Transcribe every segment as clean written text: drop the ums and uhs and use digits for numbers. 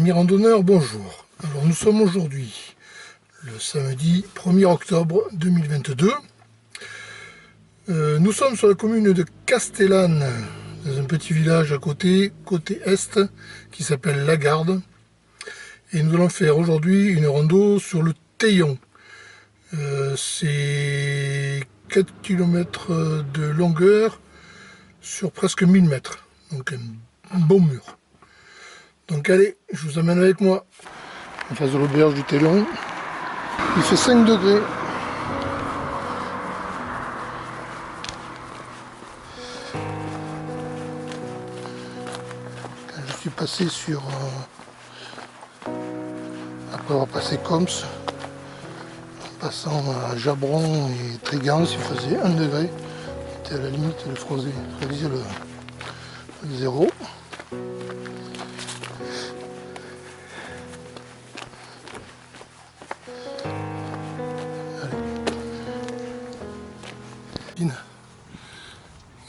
Amis randonneurs, bonjour. Alors nous sommes aujourd'hui le samedi 1er octobre 2022. Nous sommes sur la commune de Castellane, dans un petit village à côté est, qui s'appelle Lagarde. Et nous allons faire aujourd'hui une rando sur le Teillon. C'est 4 km de longueur sur presque 1000 mètres. Donc un bon mur. Donc allez, je vous amène avec moi en face de l'auberge du Teillon. Il fait 5 degrés. Quand je suis passé sur... après avoir passé Coms, en passant à Jabron et Trigance, il faisait 1 degré. C'était à la limite de fraiser le zéro.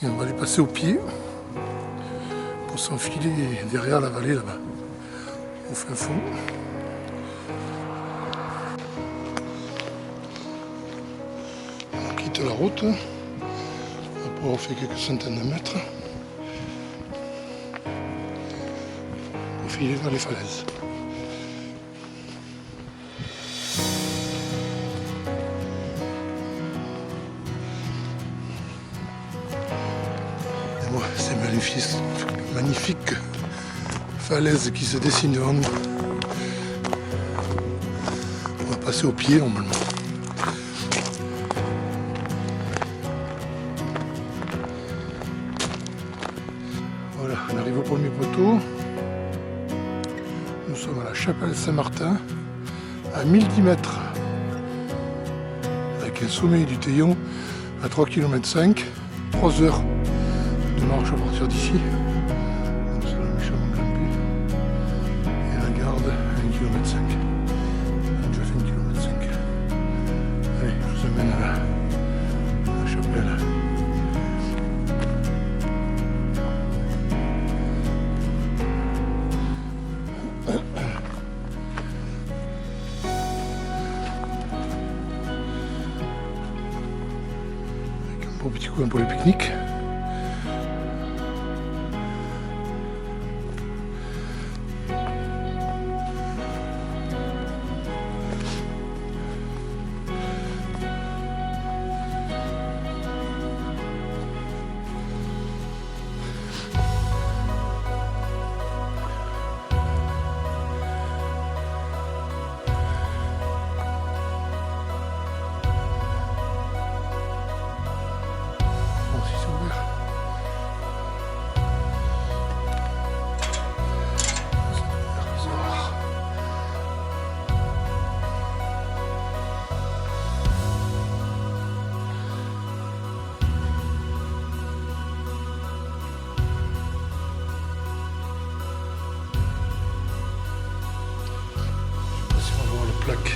Et on va les passer au pied pour s'enfiler derrière la vallée là-bas, au fin fond. On quitte la route, après on fait quelques centaines de mètres pour filer vers les falaises. Ces magnifiques falaises qui se dessinent devant nous. On va passer au pied normalement. Voilà, on arrive au premier poteau. Nous sommes à la chapelle Saint-Martin, à 1010 mètres, avec un sommet du Teillon à 3,5 km, 3 heures de marche à partir d'ici. Donc c'est la méchamment grimpé. Et la garde à 1,5 km. On a déjà fait 1,5 km. Allez, je vous amène à la chapelle. Avec un beau petit coin pour les pique-niques. Plaque.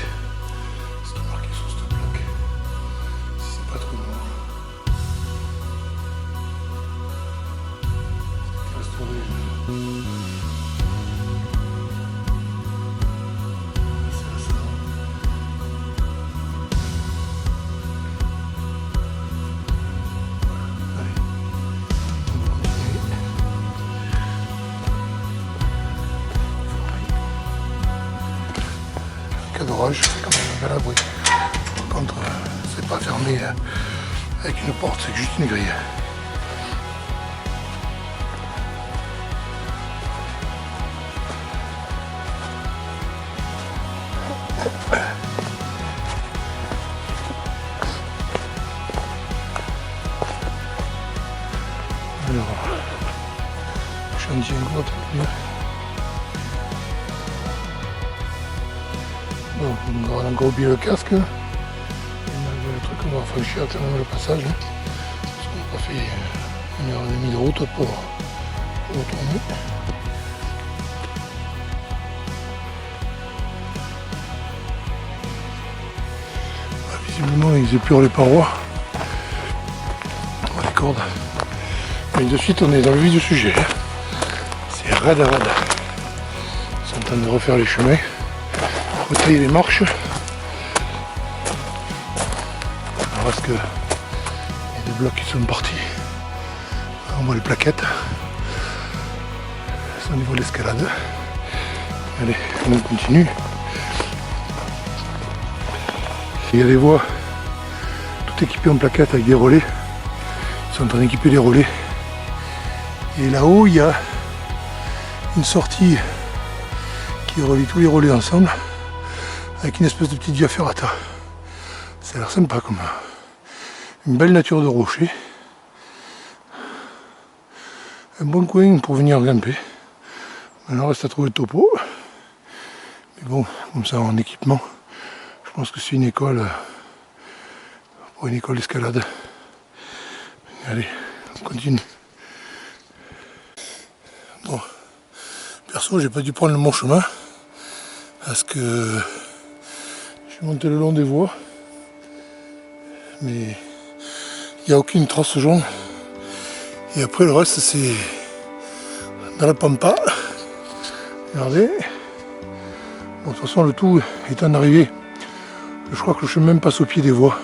Ce qui est marqué sur cette plaque. Si c'est pas trop noir. Restauré. C'est ça. Allez. On va continuer. D'orage, c'est quand même un bel abri. Par contre, c'est pas fermé avec une porte, c'est juste une grille. Alors, chantier gros, bien. Bon, on va encore oublier le casque. Et malgré le truc, on va franchir tellement le passage. Parce qu'on n'a pas fait 1h30 de route pour retourner. Visiblement, ils épurent les parois. Les cordes. Mais de suite, on est dans le vif du sujet. C'est raide à raide. Ils sont temps de refaire les chemins, retailler les marches. Alors parce que il y a des blocs qui sont partis. On voit les plaquettes. C'est au niveau de l'escalade. Allez, on continue. Il y a des voies tout équipées en plaquettes avec des relais. Ils sont en train d'équiper les relais. Et là-haut, il y a une sortie qui relie tous les relais ensemble avec une espèce de petite via ferrata. Ça a l'air sympa comme une belle nature de rochers. Un bon coin pour venir grimper. Maintenant, reste à trouver le topo. Mais bon, comme ça en équipement, je pense que c'est une école pour une école d'escalade. Allez, on continue. Bon, perso, j'ai pas dû prendre le bon chemin parce que je suis monté le long des voies, mais il n'y a aucune trace jaune. Et après le reste c'est dans la pampa. Regardez. Bon, de toute façon le tout est en arrivée. Je crois que le chemin passe au pied des voies.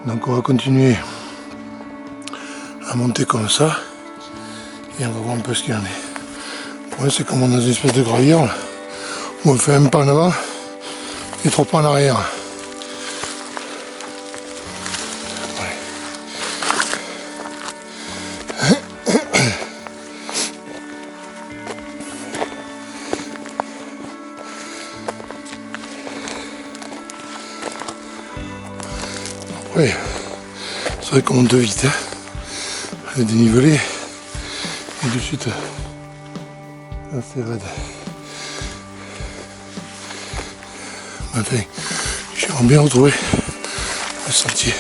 Donc on va continuer à monter comme ça. Et on va voir un peu ce qu'il y en est. Pour l'instant c'est comme dans une espèce de gravière où on fait un pas en avant et 3 pas en arrière. Oui, c'est vrai qu'on monte vite, hein. Le dénivelé est de suite assez raide. Enfin, j'aimerais bien retrouver le sentier.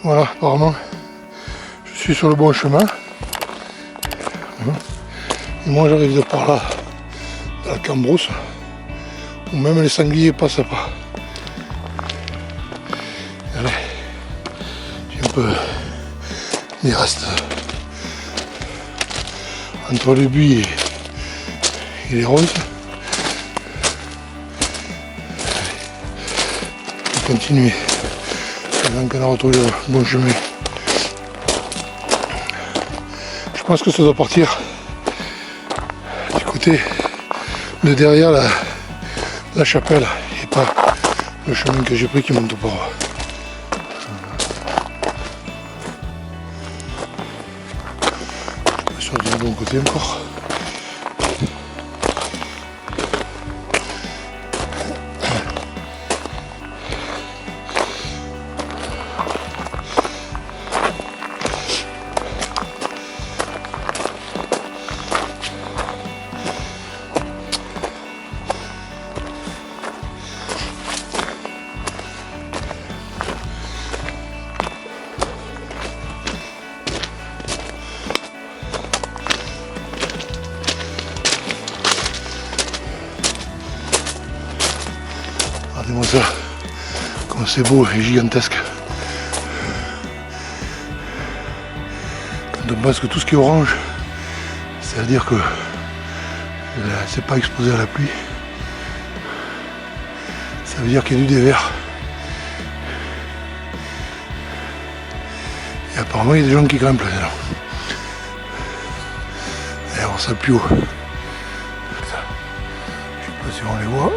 Voilà, apparemment, je suis sur le bon chemin. Et moi j'arrive de par là, dans la Cambrousse, où même les sangliers passent pas. Allez, j'ai un peu des restes entre les buis et les roses. On va continuer. Donc on a retrouvé le bon chemin. Je pense que ça doit partir du côté de derrière la chapelle et pas le chemin que j'ai pris qui monte au port. Je suis du bon côté encore. Regardez-moi ça, comme c'est beau et gigantesque. Quand on pense que tout ce qui est orange, c'est-à-dire que c'est pas exposé à la pluie, ça veut dire qu'il y a du dévers. Et apparemment il y a des gens qui grimpent là-dedans. Et alors ça plus haut. Je sais pas si on les voit.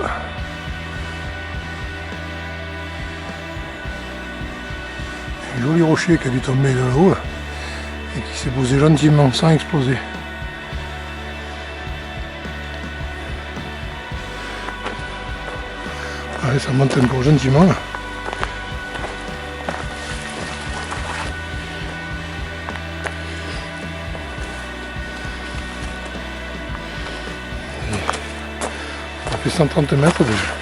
Un joli rocher qui a dû tomber de là-haut et qui s'est posé gentiment sans exploser. Allez, ça monte encore gentiment là. Ça fait 130 mètres déjà.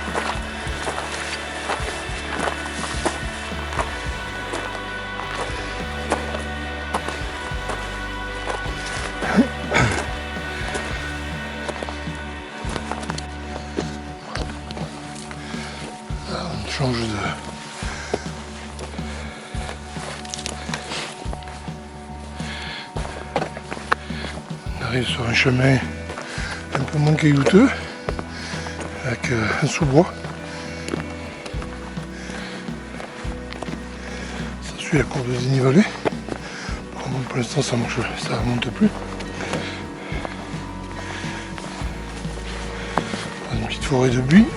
Change de... arrive sur un chemin un peu moins caillouteux, avec un sous-bois. Ça suit la courbe de dénivelé. Par contre, pour l'instant, ça remonte plus. Dans une petite forêt de buis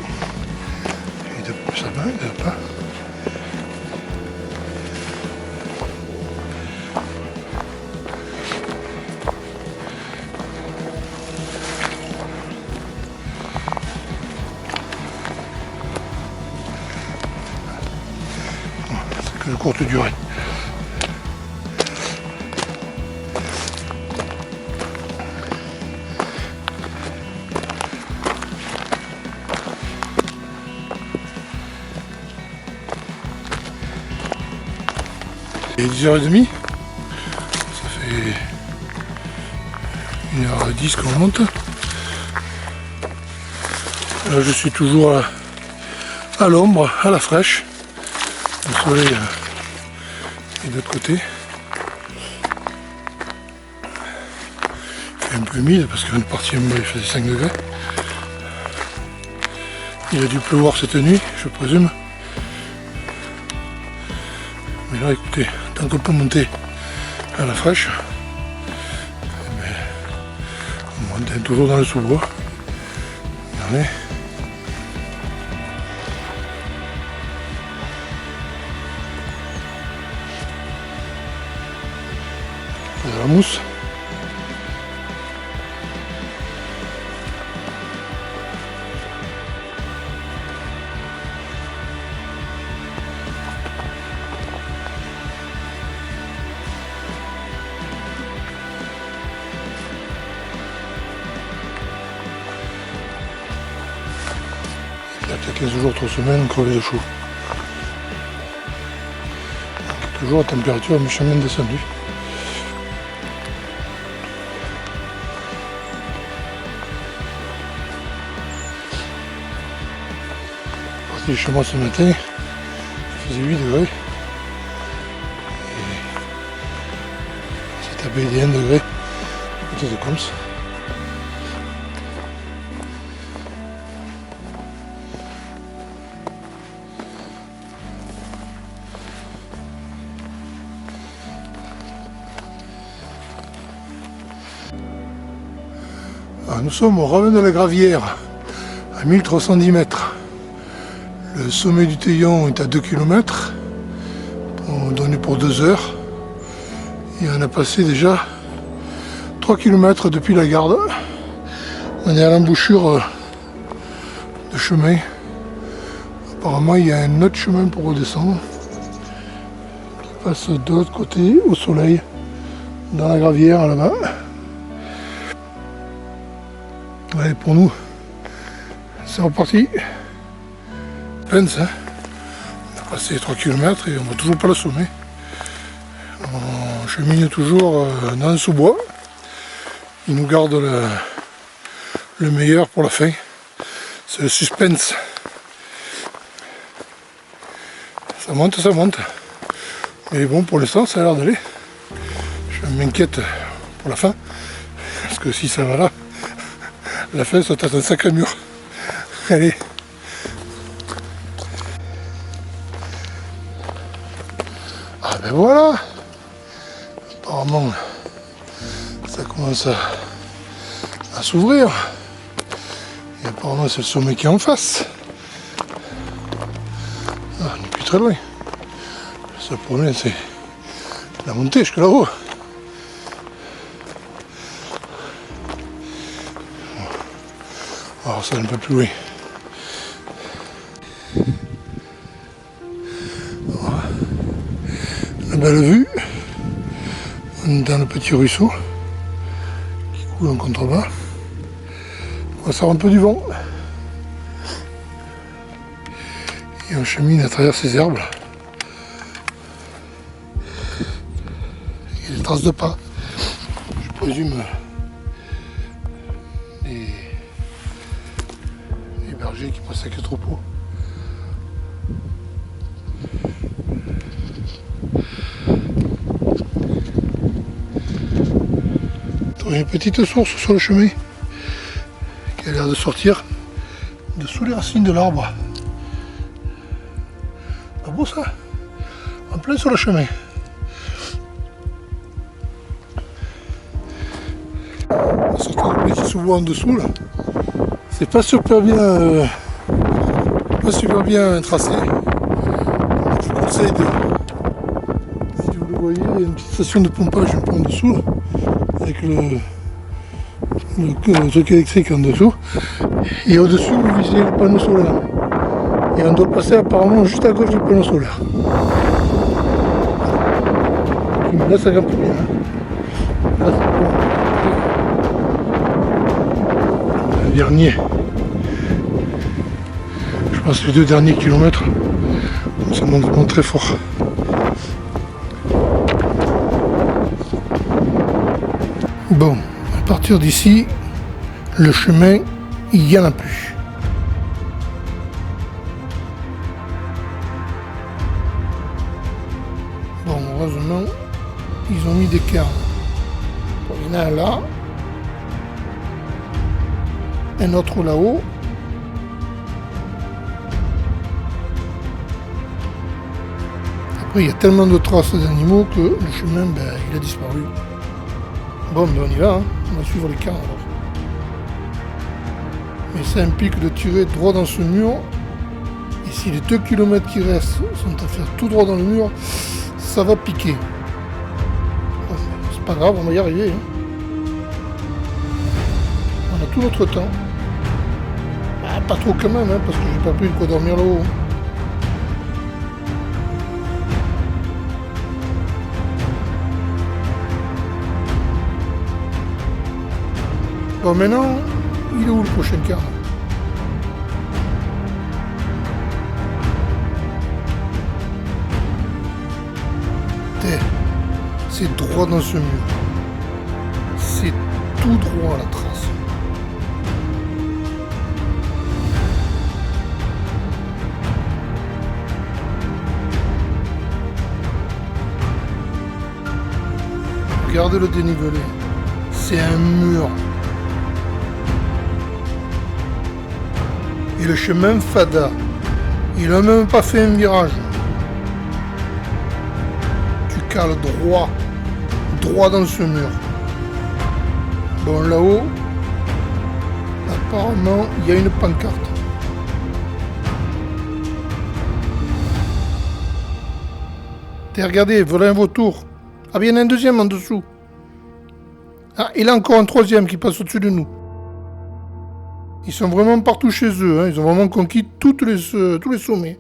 et de sapins et de pins. C'est que de courte durée. Il est 10h30, ça fait 1h10 qu'on monte. Là, je suis toujours à l'ombre, à la fraîche. Le soleil est de l'autre côté. Il fait un peu humide parce qu'une partie il faisait 5 degrés. Il a dû pleuvoir cette nuit, je présume. Mais là, écoutez, tant qu'on peut monter à la fraîche, on monte toujours dans le sous-bois. Regardez. De la mousse. Il y a 15 jours, 3 semaines, crevé de chaud. Donc, toujours à température méchamment descendue. Parti chez moi ce matin, il faisait 8 degrés. Et j'ai tapé des 1 degré côté de Coms. Nous sommes au ravin de la Gravière, à 1310 mètres. Le sommet du Teillon est à 2 km, donné pour 2 heures. Et on a passé déjà 3 km depuis la garde. On est à l'embouchure de chemin. Apparemment, il y a un autre chemin pour redescendre qui passe de l'autre côté, au soleil, dans la Gravière là-bas. Allez, pour nous, c'est reparti. Pense, hein. On a passé 3 km et on va toujours pas le sommet. On chemine toujours dans le sous-bois. Il nous garde le meilleur pour la fin. C'est le suspense. Ça monte, ça monte. Mais bon, pour l'instant, ça a l'air d'aller. Je m'inquiète pour la fin. Parce que si ça va là, la fin, ça tâte un sacré mur. Allez. Ah ben voilà. Apparemment, ça commence à s'ouvrir. Et apparemment, c'est le sommet qui est en face. Ah, on n'est plus très loin. Le seul problème, c'est la montée jusque là-haut. Alors ça, un peu plus loin. Voilà. La belle vue. On est dans le petit ruisseau qui coule en contrebas. On sort un peu du vent. Et on chemine à travers ces herbes. Il y a des traces de pas. Je présume les bergers qui passent avec le troupeau. vois une petite source sur le chemin qui a l'air de sortir de sous les racines de l'arbre. Pas beau ça? En plein sur le chemin. On va sortir le petit sous-bois en dessous là. C'est pas super bien, tracé. Je vous conseille de, si vous le voyez, il y a une petite station de pompage un peu en dessous là, avec le truc électrique en dessous. Et au-dessus, vous visez le panneau solaire. Et on doit passer apparemment juste à gauche du panneau solaire. Mais là, ça grimpe bien. Là, c'est bon. Le dernier. Je pense que les 2 derniers kilomètres, ça monte vraiment très fort. Bon, à partir d'ici, le chemin, il n'y en a plus. Bon, heureusement, ils ont mis des cairns. Bon, il y en a un là, un autre là-haut. Après, il y a tellement de traces d'animaux que le chemin, il a disparu. Bon, ben on y va, hein. On va suivre les cairns alors. Mais ça implique de tirer droit dans ce mur. Et si les 2 km qui restent sont à faire tout droit dans le mur, ça va piquer. Bon, c'est pas grave, on va y arriver. Hein. On a tout notre temps. Ah, pas trop quand même, hein, parce que j'ai pas pris de quoi dormir là-haut. Bon, maintenant, il est où le prochain cairn? C'est droit dans ce mur. C'est tout droit la trace. Regardez le dénivelé. C'est un mur. Et le chemin fada. Il n'a même pas fait un virage. Tu cales droit dans ce mur. Bon, là-haut, apparemment, il y a une pancarte. Regardez, voilà un vautour. Ah, bien, il y en a un deuxième en dessous. Ah, il y a encore un troisième qui passe au-dessus de nous. Ils sont vraiment partout chez eux, hein. Ils ont vraiment conquis tous les sommets.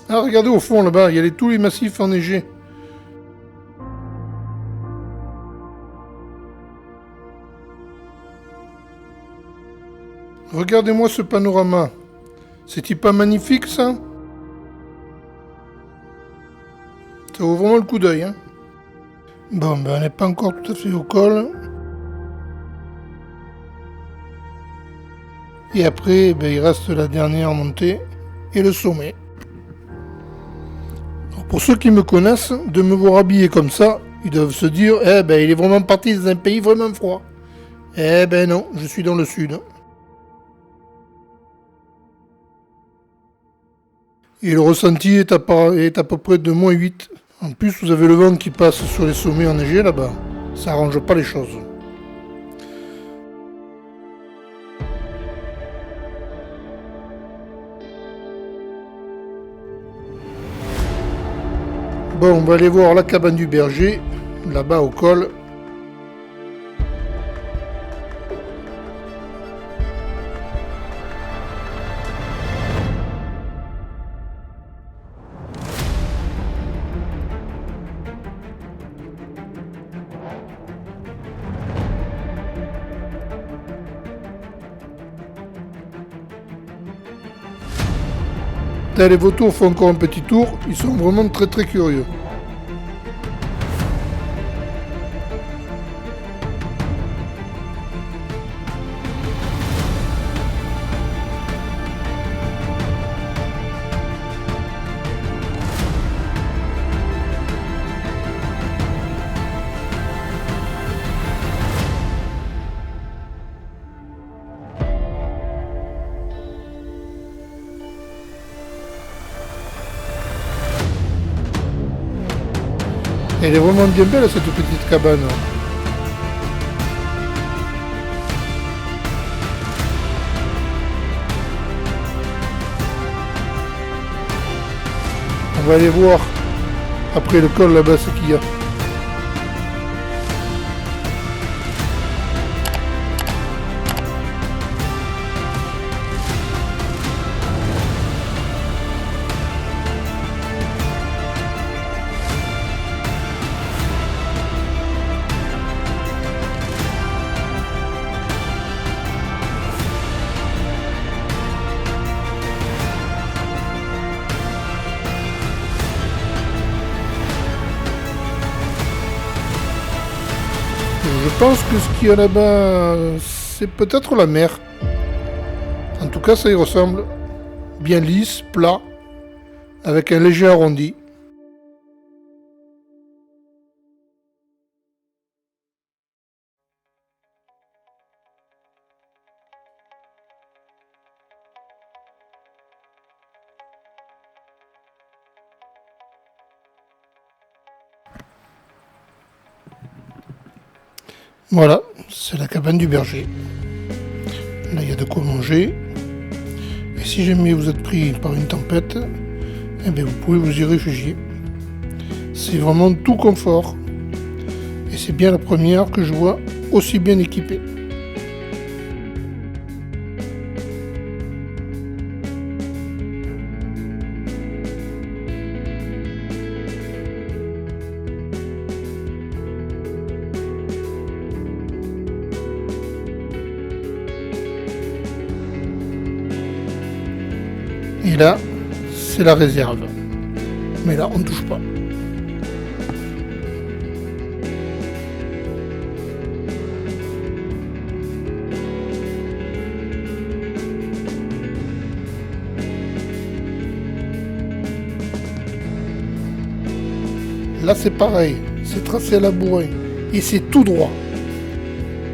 Ah, regardez au fond là-bas, il y a tous les massifs enneigés. Regardez-moi ce panorama. C'est-il pas magnifique ça? Ça vaut vraiment le coup d'œil, hein. Bon, on n'est pas encore tout à fait au col. Et après, il reste la dernière montée et le sommet. Alors, pour ceux qui me connaissent, de me voir habillé comme ça, ils doivent se dire, il est vraiment parti dans un pays vraiment froid. Non, je suis dans le sud. Et le ressenti est à peu près de -8. En plus, vous avez le vent qui passe sur les sommets enneigés là-bas. Ça arrange pas les choses. Bon, on va aller voir la cabane du berger, là-bas au col. Les vautours font encore un petit tour, ils sont vraiment très très curieux. Elle est vraiment bien belle cette petite cabane. On va aller voir après le col là-bas ce qu'il y a. Je pense que ce qu'il y a là-bas, c'est peut-être la mer. En tout cas, ça y ressemble. Bien lisse, plat, avec un léger arrondi. Voilà, c'est la cabane du berger. Là, il y a de quoi manger. Et si jamais vous êtes pris par une tempête, eh bien, vous pouvez vous y réfugier. C'est vraiment tout confort. Et c'est bien la première que je vois aussi bien équipée. Et là, c'est la réserve. Mais là, on ne touche pas. Là, c'est pareil. C'est tracé à la bourrée. Et c'est tout droit.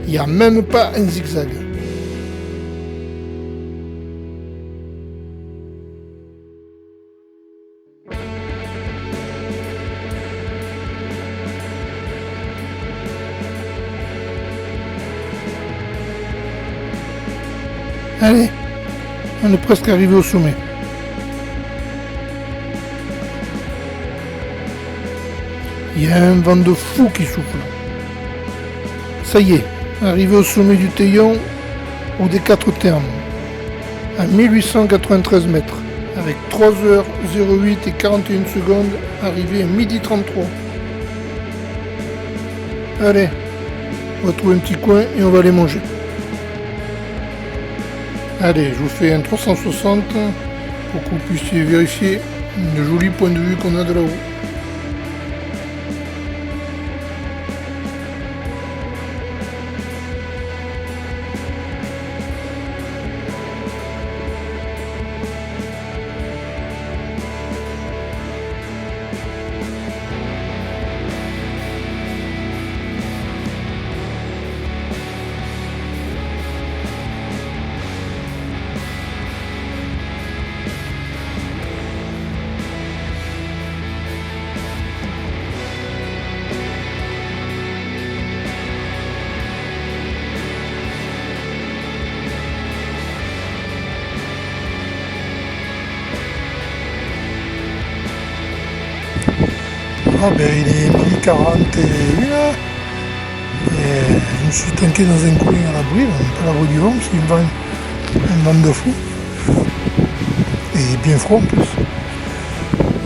Il n'y a même pas un zigzag. Allez, on est presque arrivé au sommet. Il y a un vent de fou qui souffle. Ça y est, arrivé au sommet du Teillon ou des 4 Termes, à 1893 mètres, avec 3h08 et 41 secondes, arrivé à 12h33. Allez, on va trouver un petit coin et on va aller manger. Allez, je vous fais un 360 pour que vous puissiez vérifier le joli point de vue qu'on a de là-haut. Ah ben il est 12h41 et je me suis tanké dans un coin à l'abri, pas la rue du vent, c'est un vent de fou et bien froid en plus.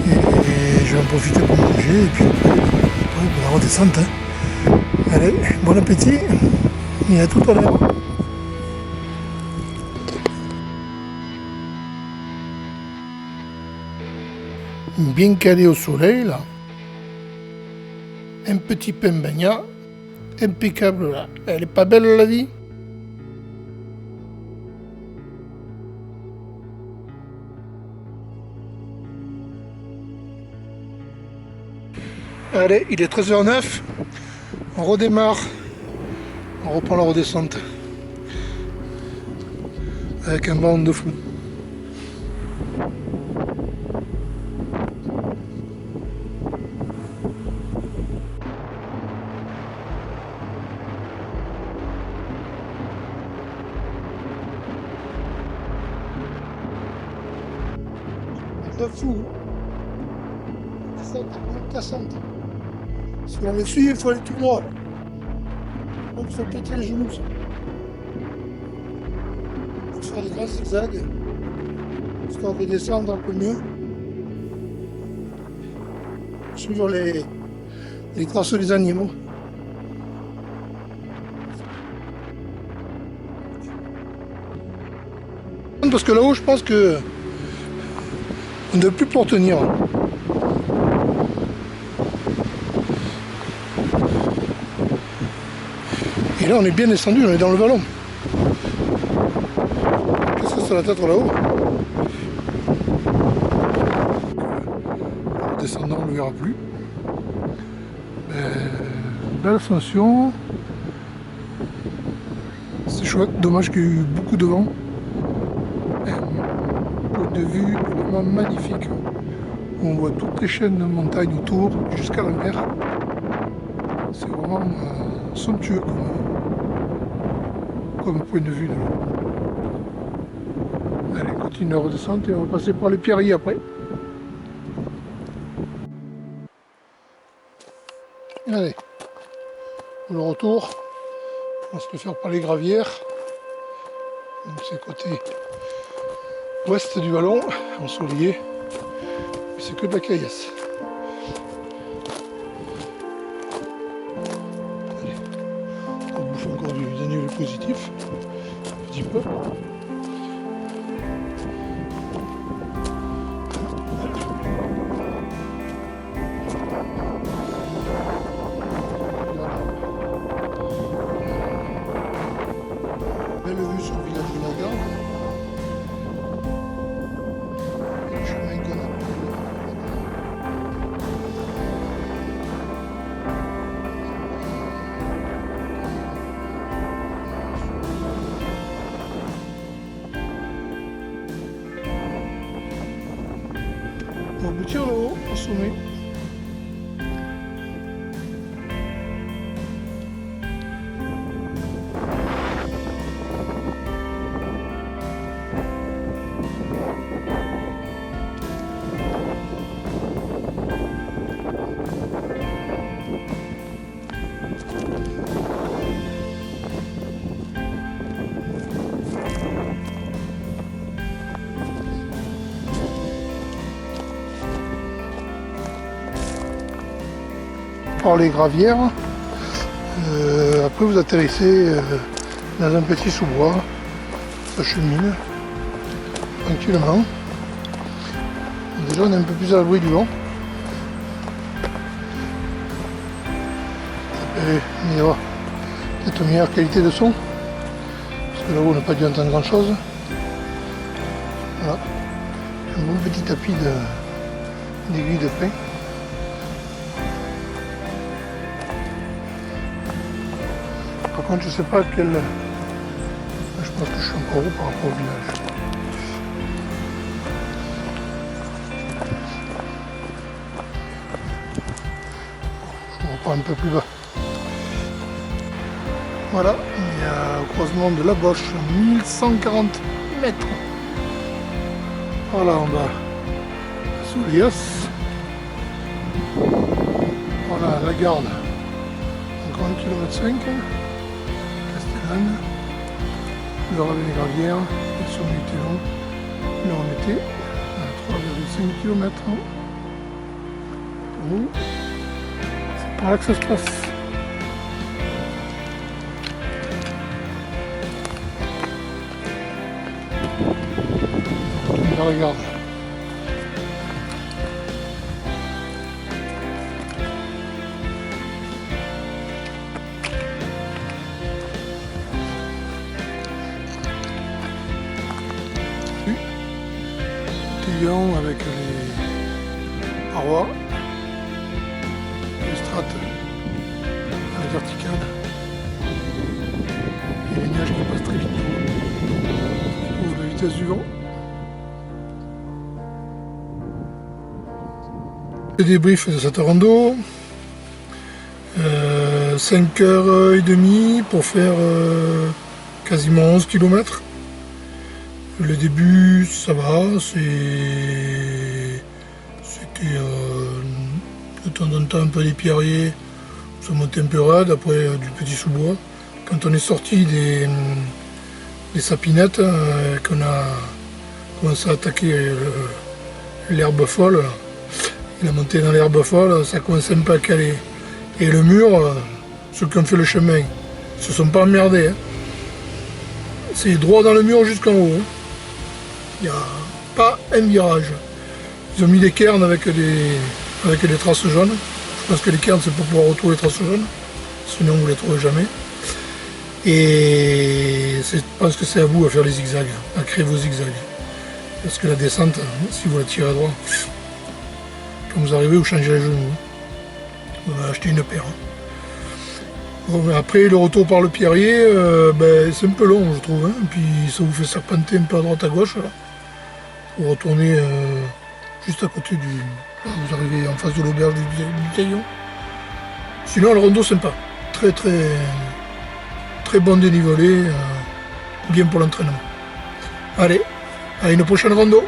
Et je vais en profiter pour manger et puis après pour la redescente. Allez, bon appétit et à tout à l'heure. Bien calé au soleil là. Un petit pain bagnat, impeccable là. Elle est pas belle la vie? Allez, il est 13h09, on redémarre, on reprend la redescente avec un vent de fou. de fou. C'est cassante. Si on le suit, il faut aller tout droit. Donc il faut péter les genoux. Il faut faire des grands zigzags. Histoire de descendre un peu mieux. Suivre les traces des animaux. Parce que là-haut, je pense que on ne peut plus pour tenir. Et là, on est bien descendu, on est dans le vallon. Qu'est-ce que c'est la tête là-haut? En descendant, on ne le verra plus. Belle ascension. C'est chouette, dommage qu'il y ait eu beaucoup de vent. Point de vue vraiment magnifique. On voit toutes les chaînes de montagnes autour, jusqu'à la mer. C'est vraiment somptueux comme point de vue. Allez, continue à redescendre et on va passer par les pierreries après. Allez, pour le retour, on va se le faire par les gravières. Donc c'est côté ouest du vallon, ensoleillé. C'est que de la caillasse. Allez, on bouffe encore du annulé positif, un petit peu. Belle vue sur le village de la Garde. Le chemin qu'on a pris. On va aboutir là-haut, au sommet. Par les gravières. Après vous atterrissez dans un petit sous-bois, ça chemine tranquillement. Déjà on est un peu plus à l'abri du vent. Mais ouais, peut-être une meilleure qualité de son, parce que là-haut on n'a pas dû entendre grand chose. Voilà, un bon petit tapis d'aiguilles de pin. Par contre, je sais pas quel. Je pense que je suis encore haut par rapport au village. Je reprends un peu plus bas. Voilà, il y a au croisement de la Boche, 1140 mètres. Voilà en bas, sous Lios. Voilà la Garde, encore 1,5 km. Le ravin des gravières, le sommet était long. Là on était à 3,5 km. C'est par là que ça se passe. On regarde. Avec les parois, les strates à la verticale et les nuages qui passent très vite. On trouve la vitesse du vent. Le débrief de cette rando, 5h30 pour faire quasiment 11 km. Le début, ça va, c'est C'était de temps en temps un peu des pierriers, ça montait un peu raide, après du petit sous-bois. Quand on est sorti des sapinettes, qu'on a commencé à attaquer l'herbe folle, il a monté dans l'herbe folle, ça commençait un peu à caler. Et le mur, ceux qui ont fait le chemin, ils se sont pas emmerdés. Hein. C'est droit dans le mur jusqu'en haut. Hein. Il n'y a pas un virage. Ils ont mis des cairns avec des traces jaunes. Je pense que les cairns c'est pour pouvoir retrouver les traces jaunes. Sinon vous ne les trouvez jamais. Et je pense que c'est à vous à faire les zigzags, à créer vos zigzags. Parce que la descente, si vous la tirez à droite, quand vous arrivez, vous changez les genoux. Vous allez acheter une paire. Bon, après, le retour par le pierrier, c'est un peu long, je trouve. Hein. Puis ça vous fait serpenter un peu à droite à gauche. Là. Vous retournez juste à côté du... Vous arrivez en face de l'auberge du Taillon. Sinon, le rondeau, sympa. Très, très, très bon dénivelé. Bien pour l'entraînement. Allez, à une prochaine rando.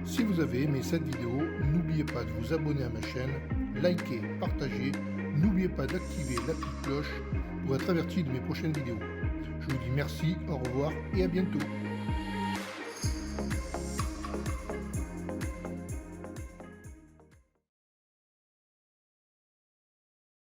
Si vous avez aimé cette vidéo, n'oubliez pas de vous abonner à ma chaîne, liker, partager, n'oubliez pas d'activer la petite cloche pour être averti de mes prochaines vidéos. Je vous dis merci, au revoir et à bientôt.